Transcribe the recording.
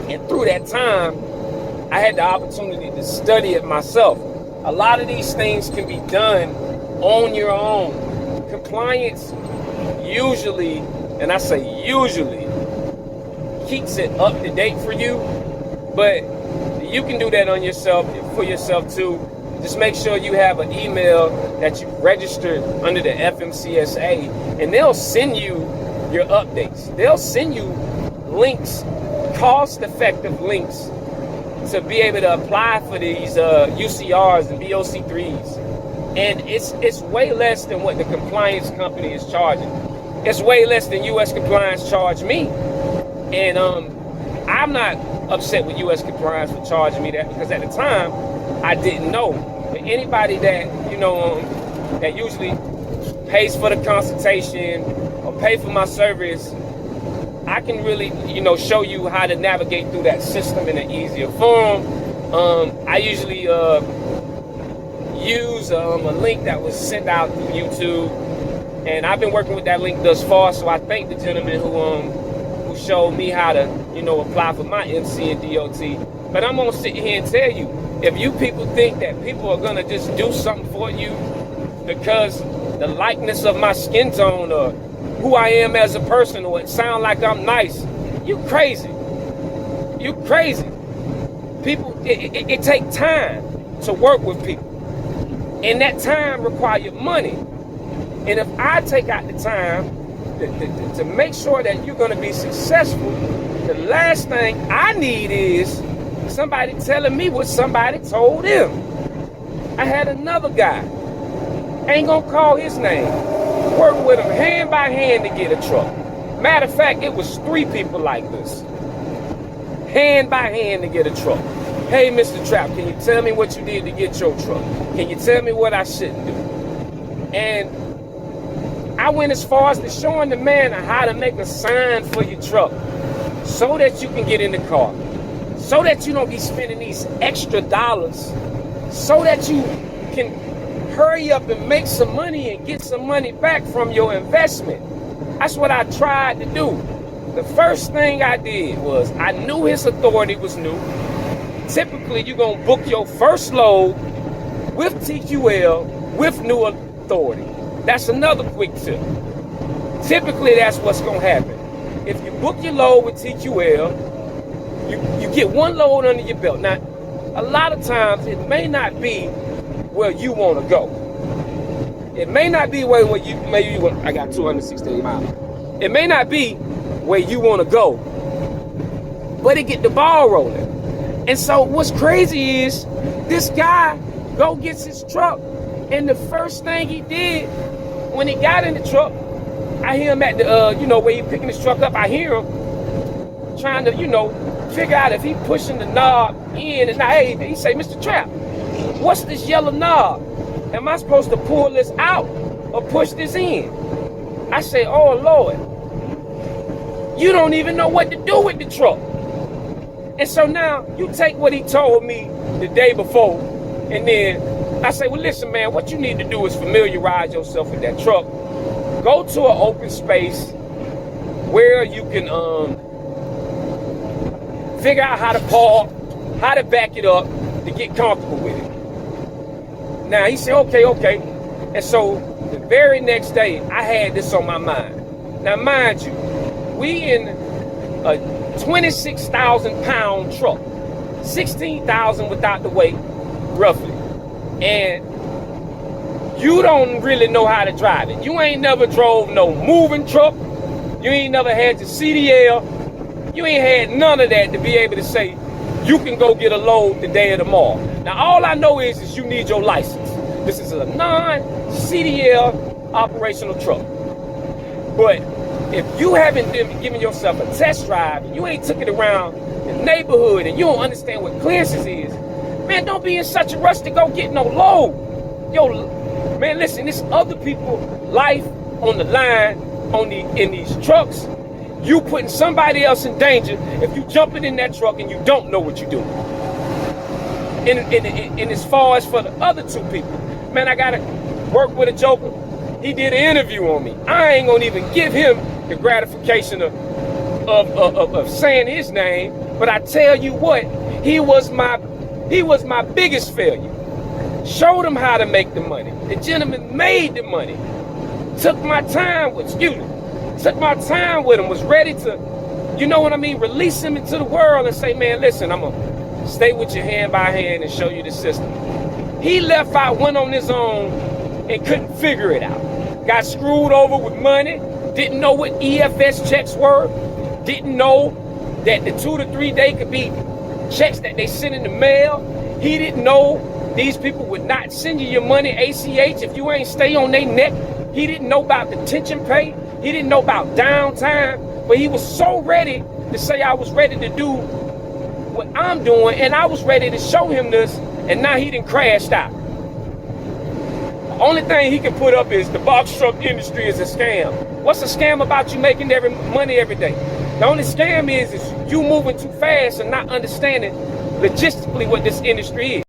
And through that time, I had the opportunity to study it myself. A lot of these things can be done on your own. Compliance usually, and I say usually, keeps it up to date for you, but you can do that on yourself, for yourself too. Just make sure you have an email that you registered under the FMCSA, and they'll send you your updates. They'll send you links, cost-effective links, to be able to apply for these UCRs and VOC3s. And it's way less than what the compliance company is charging. It's way less than U.S. Compliance charged me. And I'm not upset with U.S. Compliance for charging me that, because at the time, I didn't know. But anybody that, that usually pays for the consultation or pay for my service, I can really, show you how to navigate through that system in an easier form. I usually use a link that was sent out through YouTube, and I've been working with that link thus far. So I thank the gentleman who showed me how to, apply for my MC and DOT. But I'm gonna sit here and tell you, if you people think that people are gonna just do something for you because the likeness of my skin tone or who I am as a person, or it sound like I'm nice, you crazy. You crazy. People, it takes time to work with people. And that time requires money. And if I take out the time to make sure that you're going to be successful, the last thing I need is somebody telling me what somebody told them. I had another guy, ain't gonna call his name, work with him hand by hand to get a truck. Matter of fact, it was 3 people like this. Hand by hand to get a truck. Hey, Mr. Trapp, can you tell me what you did to get your truck? Can you tell me what I shouldn't do? And I went as far as to showing the man how to make a sign for your truck so that you can get in the car, so that you don't be spending these extra dollars, so that you can hurry up and make some money and get some money back from your investment. That's what I tried to do. The first thing I did was, I knew his authority was new. Typically, you're going to book your first load with TQL with new authority. That's another quick tip. Typically, that's what's going to happen. If you book your load with TQL, you get one load under your belt. Now, a lot of times, it may not be where you want to go. It may not be where you, maybe you want, I got 268 miles. It may not be where you want to go, but it get the ball rolling. And so what's crazy is, this guy go gets his truck, and the first thing he did when he got in the truck, I hear him at the, where he picking his truck up, I hear him trying to, figure out if he pushing the knob in, and hey, he say, Mr. Trapp, what's this yellow knob? Am I supposed to pull this out or push this in? I say, oh Lord, you don't even know what to do with the truck. And so now you take what he told me the day before, and then I say, well, listen, man, what you need to do is familiarize yourself with that truck. Go to an open space where you can figure out how to park, how to back it up to get comfortable with it. Now, he said, okay. And so the very next day, I had this on my mind. Now, mind you, we in a 26,000 pound truck, 16,000 without the weight, roughly. And you don't really know how to drive it. You ain't never drove no moving truck. You ain't never had your CDL. You ain't had none of that to be able to say, you can go get a load today or tomorrow. Now, all I know is you need your license. This is a non-CDL operational truck. But if you haven't given yourself a test drive, and you ain't took it around the neighborhood, and you don't understand what clearances is, man, don't be in such a rush to go get no load. Yo, man, listen, this other people's life on the line in these trucks. You putting somebody else in danger if you jumping in that truck and you don't know what you're doing. And as far as for the other 2 people, man, I gotta work with a joker. He did an interview on me. I ain't gonna even give him the gratification of saying his name, But I tell you what, he was my biggest failure. Showed him how to make the money. The gentleman made the money. Took my time with him, was ready to, you know what I mean, release him into the world and say, man, listen, I'm gonna stay with you hand by hand and show you the system. He left out, went on his own and couldn't figure it out. Got screwed over with money, didn't know what EFS checks were, didn't know that the 2 to 3 day could be checks that they sent in the mail. He didn't know these people would not send you your money ACH if you ain't stay on their neck. He didn't know about detention pay. He didn't know about downtime. But he was so ready to say I was ready to do what I'm doing, and I was ready to show him this, and now he done crashed out. The only thing he can put up is the box truck industry is a scam. What's a scam about you making money every day? The only scam is you moving too fast and not understanding logistically what this industry is.